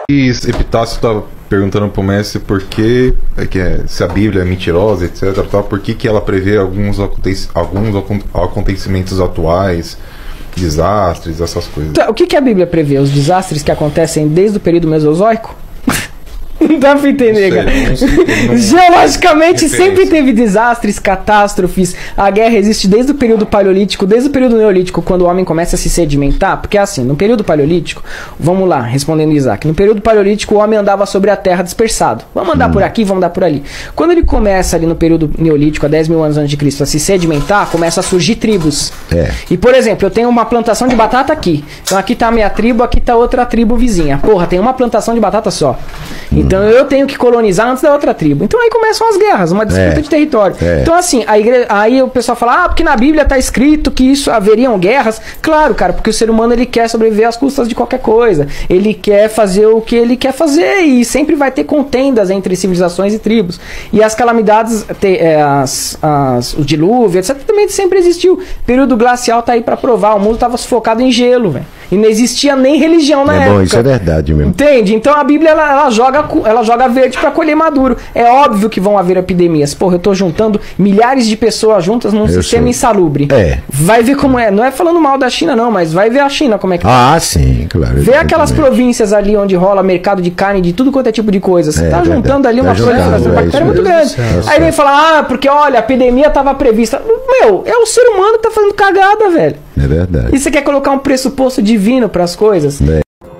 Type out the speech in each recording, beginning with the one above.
E Epitácio está perguntando pro mestre por que, se a Bíblia é mentirosa, etc. Tal, por que ela prevê alguns acontecimentos atuais, desastres, essas coisas. O que a Bíblia prevê? Os desastres que acontecem desde o período Mesozoico? Não dá pra entender, cara. Geologicamente sempre teve desastres, catástrofes. A guerra existe desde o período paleolítico, desde o período neolítico, quando o homem começa a se sedimentar. Porque assim, no período paleolítico, vamos lá, respondendo Isaac, no período paleolítico o homem andava sobre a terra dispersado. Vamos andar por aqui, vamos andar por ali. Quando ele começa ali no período neolítico, há 10 mil anos antes de Cristo, a se sedimentar, começa a surgir tribos. E por exemplo, eu tenho uma plantação de batata aqui. Então aqui tá a minha tribo, aqui tá outra tribo vizinha. Porra, tem uma plantação de batata só. Então eu tenho que colonizar antes da outra tribo. Então aí começam as guerras, uma disputa de território. Então assim, aí o pessoal fala, porque na Bíblia tá escrito que isso haveriam guerras. Claro, cara, porque o ser humano ele quer sobreviver às custas de qualquer coisa. Ele quer fazer o que ele quer fazer e sempre vai ter contendas entre civilizações e tribos. E as calamidades, o dilúvio, etc, também sempre existiu. O período glacial tá aí pra provar. O mundo tava sufocado em gelo, velho. E não existia nem religião na época. Bom, isso é verdade mesmo. Entende? Então a Bíblia ela joga verde pra colher maduro. É óbvio que vão haver epidemias. Porra, eu tô juntando milhares de pessoas juntas num sistema insalubre. Vai ver como é. Não é falando mal da China, não, mas vai ver a China como é que tá. Sim, claro. Vê aquelas províncias ali onde rola mercado de carne, de tudo quanto é tipo de coisa. Você tá juntando ali uma bactéria muito grande. Aí vem falar, porque olha, a epidemia tava prevista. Meu, é o ser humano que tá fazendo cagada, velho. É verdade. E você quer colocar um pressuposto divino pras coisas?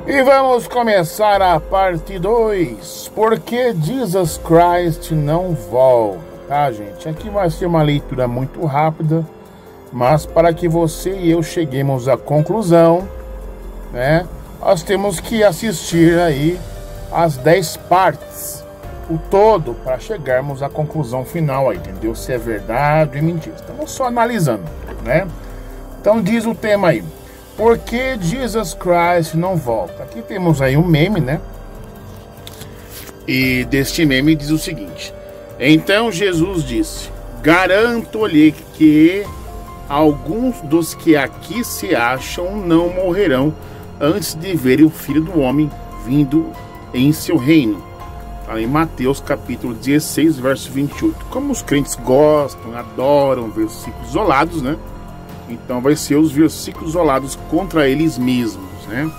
E vamos começar a parte 2. Por que Jesus Christ não volta? Tá, gente? Aqui vai ser uma leitura muito rápida, mas para que você e eu cheguemos à conclusão, né? Nós temos que assistir aí as 10 partes, o todo, para chegarmos à conclusão final aí, entendeu? Se é verdade ou mentira. Estamos só analisando, né? Então diz o tema aí. Por que Jesus Christ não volta? Aqui temos aí um meme, né? E deste meme diz o seguinte: então Jesus disse: garanto-lhe que alguns dos que aqui se acham não morrerão antes de verem o Filho do Homem vindo em seu reino. Em Mateus capítulo 16, verso 28. Como os crentes gostam, adoram versículos isolados, né? Então vai ser os versículos isolados contra eles mesmos, né?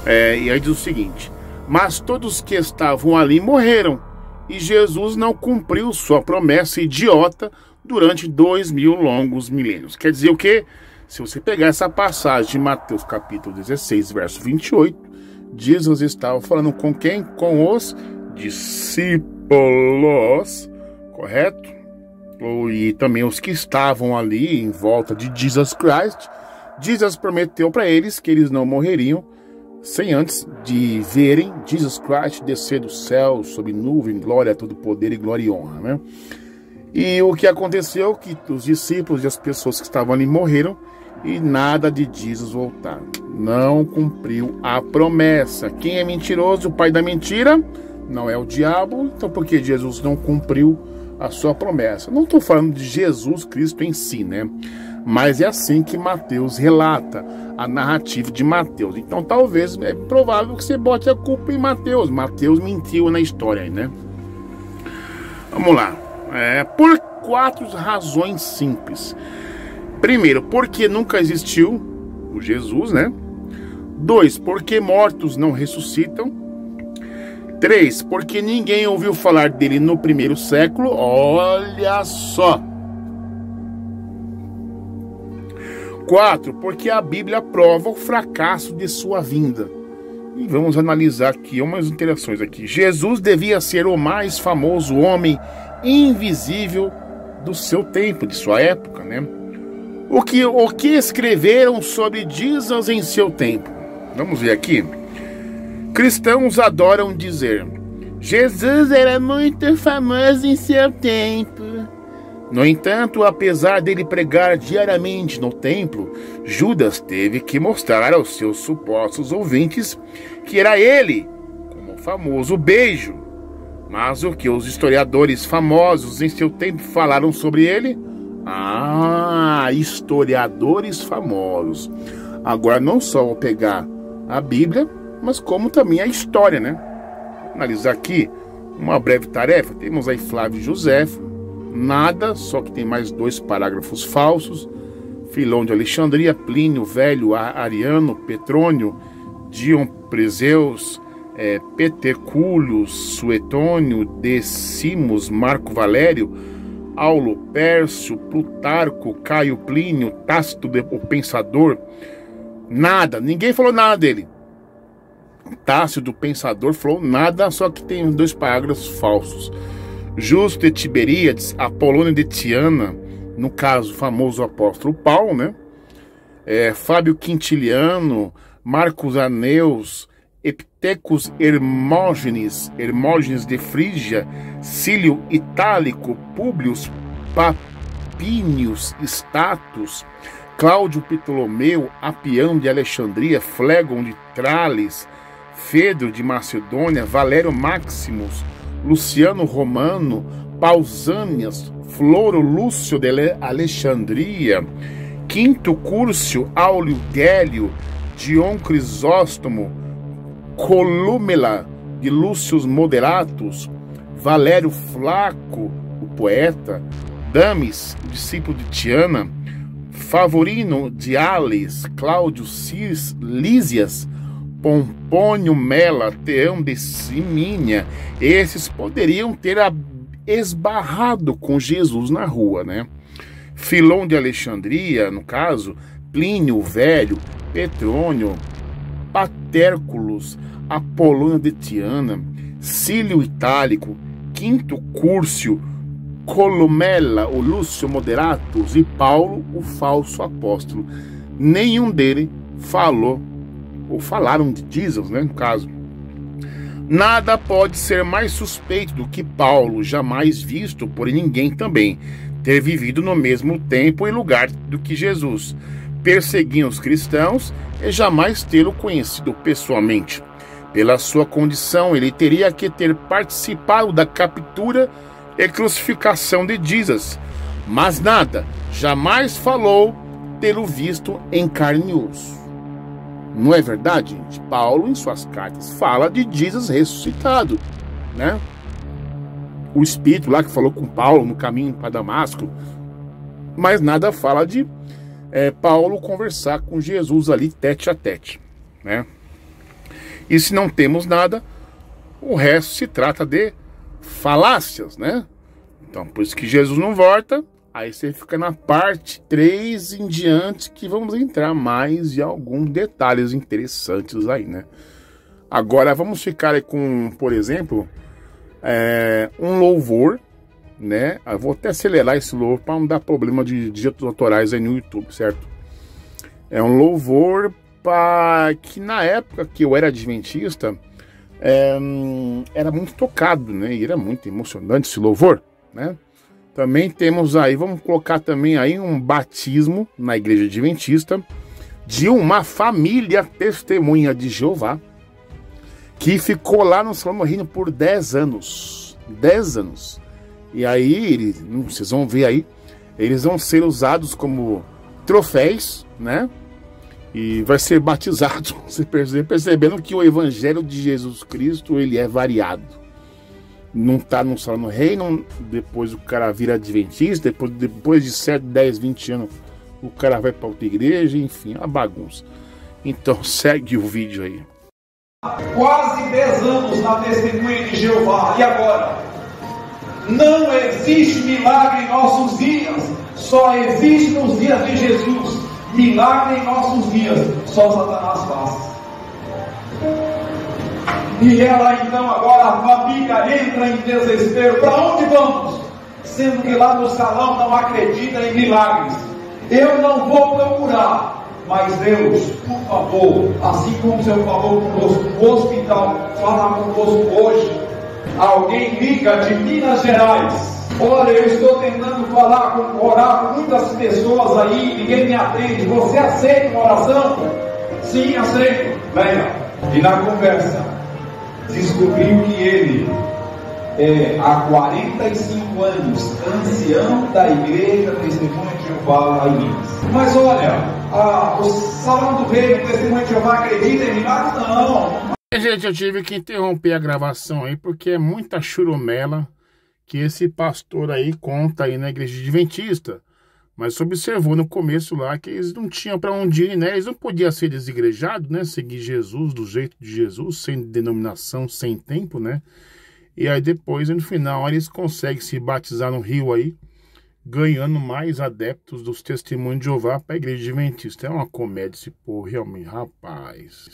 E aí diz o seguinte: mas todos que estavam ali morreram, e Jesus não cumpriu sua promessa idiota durante 2000 longos milênios. Quer dizer o quê? Se você pegar essa passagem de Mateus capítulo 16, verso 28, Jesus estava falando com quem? Com os discípulos, correto? E também os que estavam ali em volta de Jesus Christ. Jesus prometeu para eles que eles não morreriam sem antes de verem Jesus Christ descer do céu sob nuvem, glória, todo poder e glória e honra, né? E o que aconteceu? Que os discípulos e as pessoas que estavam ali morreram e nada de Jesus voltar. Não cumpriu a promessa. Quem é mentiroso, o pai da mentira, não é o diabo. Então por que Jesus não cumpriu a sua promessa? Não estou falando de Jesus Cristo em si, né? Mas é assim que Mateus relata, a narrativa de Mateus. Então talvez é provável que você bote a culpa em Mateus. Mateus mentiu na história, né? Vamos lá. Por 4 razões simples. Primeiro, porque nunca existiu o Jesus, né? 2, porque mortos não ressuscitam. 3, porque ninguém ouviu falar dele no primeiro século. Olha só. 4, porque a Bíblia prova o fracasso de sua vinda. E vamos analisar aqui umas interações aqui. Jesus devia ser o mais famoso homem invisível do seu tempo, de sua época, né? O que escreveram sobre Jesus em seu tempo? Vamos ver aqui. Cristãos adoram dizer: Jesus era muito famoso em seu tempo. No entanto, apesar dele pregar diariamente no templo, Judas teve que mostrar aos seus supostos ouvintes que era ele, como o famoso beijo. Mas o que os historiadores famosos em seu tempo falaram sobre ele? Historiadores famosos. Agora não só vou pegar a Bíblia, mas como também a história, né? Analisar aqui uma breve tarefa. Temos aí Flávio Joséfo, nada, só que tem mais 2 parágrafos falsos. Filão de Alexandria, Plínio Velho, Ariano, Petrônio, Dion Preseus, Petercúlio, Suetônio, Decimos, Marco Valério, Aulo, Pércio, Plutarco, Caio Plínio, Tácito, o Pensador. Nada, ninguém falou nada dele. Tácito, do Pensador, falou nada, só que tem 2 parágrafos falsos. Justo de Tiberíades, Apolônio de Tiana, no caso, o famoso apóstolo Paulo, né? Fábio Quintiliano, Marcos Aneus, Epitecus Hermógenes de Frígia, Cílio Itálico, Públio Papinius Status, Cláudio Ptolomeu, Apião de Alexandria, Flegon de Trales, Fedro de Macedônia, Valério Maximus, Luciano Romano, Pausanias, Floro Lúcio de Alexandria, Quinto Curcio, Áulio Gélio, Dion Crisóstomo, Colúmela de Lúcius Moderatus, Valério Flaco, o poeta, Damis, discípulo de Tiana, Favorino de Ales, Cláudio Lísias, Pompônio Mela, Teão de Simínia. Esses poderiam ter esbarrado com Jesus na rua, né? Filão de Alexandria, no caso, Plínio Velho, Petrônio, Patérculos, Apolônio de Tiana, Cílio Itálico, Quinto Curcio, Columela, o Lúcio Moderatus e Paulo, o falso apóstolo. Nenhum deles falou, ou falaram de Jesus, né, no caso. Nada pode ser mais suspeito do que Paulo, jamais visto por ninguém também, ter vivido no mesmo tempo e lugar do que Jesus, perseguindo os cristãos e jamais tê-lo conhecido pessoalmente. Pela sua condição, ele teria que ter participado da captura e crucificação de Jesus, mas nada, jamais falou tê-lo visto em carne e osso. Não é verdade, gente? Paulo, em suas cartas, fala de Jesus ressuscitado, né? O Espírito lá que falou com Paulo no caminho para Damasco, mas nada fala de Paulo conversar com Jesus ali tete a tete, né? E se não temos nada, o resto se trata de falácias, né? Então, por isso que Jesus não volta. Aí você fica na parte 3 em diante, que vamos entrar mais em alguns detalhes interessantes aí, né? Agora vamos ficar aí com, por exemplo, um louvor, né? Eu vou até acelerar esse louvor para não dar problema de direitos autorais aí no YouTube, certo? É um louvor que na época que eu era adventista, era muito tocado, né? E era muito emocionante esse louvor, né? Também temos aí, vamos colocar também aí um batismo na igreja adventista de uma família testemunha de Jeová que ficou lá no Salão Reino por 10 anos. 10 anos. E aí, vocês vão ver aí, eles vão ser usados como troféus, né? E vai ser batizado, você percebendo que o evangelho de Jesus Cristo, ele é variado. Não tá no Salão Reino, depois o cara vira adventista, depois de 7, 10, 20 anos o cara vai para outra igreja, enfim, a bagunça. Então segue o vídeo aí. Quase 10 anos na testemunha de Jeová, e agora? Não existe milagre em nossos dias, só existe nos dias de Jesus. Milagre em nossos dias, só Satanás faz. E ela então agora, a família entra em desespero. Para onde vamos? Sendo que lá no salão não acredita em milagres. Eu não vou procurar, mas Deus, por favor, assim como o Senhor falou conosco no hospital, fala conosco hoje. Alguém liga de Minas Gerais. Olha, eu estou tentando orar com muitas pessoas aí, ninguém me atende. Você aceita uma oração? Sim, aceito. Venha. E na conversa descobriu que ele há 45 anos, ancião da igreja Testemunha de Jeová lá em Minas. Mas olha, o Salão do Reino, Testemunha de Jeová, acredita em milagres? Não. Gente, eu tive que interromper a gravação aí, porque é muita churumela que esse pastor aí conta aí na igreja adventista. Mas você observou no começo lá que eles não tinham para onde ir, né? Eles não podiam ser desigrejados, né? Seguir Jesus do jeito de Jesus, sem denominação, sem tempo, né? E aí depois, no final, eles conseguem se batizar no rio aí, ganhando mais adeptos dos Testemunhos de Jeová para a igreja adventista. É uma comédia esse povo, realmente, rapaz.